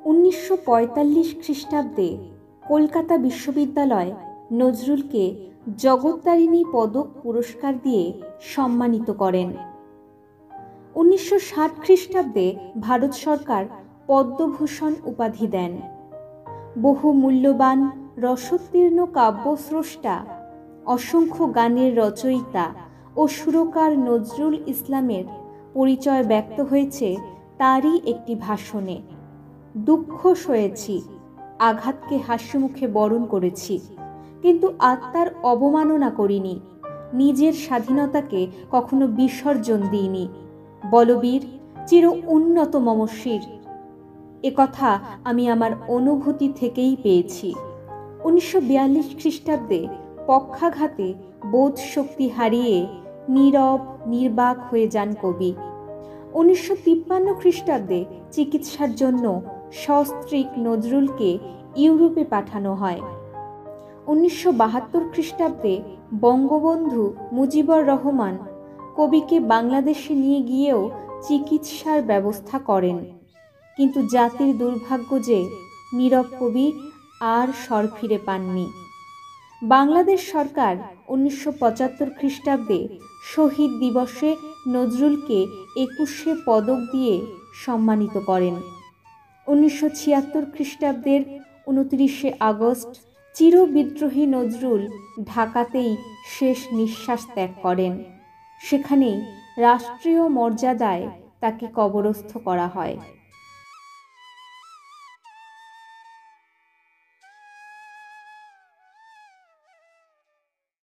1945 খ্রিস্টাব্দে কলকাতা বিশ্ববিদ্যালয় নজরুলকে জগত্তারিণী পদক পুরস্কার দিয়ে সম্মানিত করেন। 1960 খ্রিস্টাব্দে ভারত সরকার পদ্মভূষণ উপাধি দেন। বহু মূল্যবান রসোত্তীর্ণ কাব্যস্রষ্টা, অসংখ্য গানের রচয়িতা ও সুরকার নজরুল ইসলামের পরিচয় ব্যক্ত হয়েছে তারই একটি ভাষণে। দুঃখ সয়েছি, আঘাতকে হাস্যমুখে বরণ করেছি, কিন্তু আত্মার অবমাননা করিনি, নিজের স্বাধীনতাকে কখনো বিসর্জন দিইনি। বলবীর, চির উন্নত মম শির। একথা আমি আমার অনুভূতি থেকেই পেয়েছি। 1942 খ্রিস্টাব্দে পক্ষাঘাতে বোধ শক্তি হারিয়ে নীরব নির্বাক হয়ে যান কবি। 1953 খ্রিস্টাব্দে চিকিৎসার জন্য সস্ত্রীক নজরুলকে ইউরোপে পাঠানো হয়। 1972 খ্রিস্টাব্দে বঙ্গবন্ধু মুজিবুর রহমান কবিকে বাংলাদেশে নিয়ে গিয়েও চিকিৎসার ব্যবস্থা করেন, কিন্তু জাতির দুর্ভাগ্য যে নীরব কবি আর স্বর ফিরে পাননি। বাংলাদেশ সরকার 1975 খ্রিস্টাব্দে শহীদ দিবসে নজরুলকে 21শে পদক দিয়ে সম্মানিত করেন। 1976 খ্রিস্টাব্দের 29শে আগস্ট চিরবিদ্রোহী নজরুল ঢাকাতেই শেষ নিঃশ্বাস ত্যাগ করেন। সেখানেই রাষ্ট্রীয় মর্যাদায় তাকে কবরস্থ করা হয়।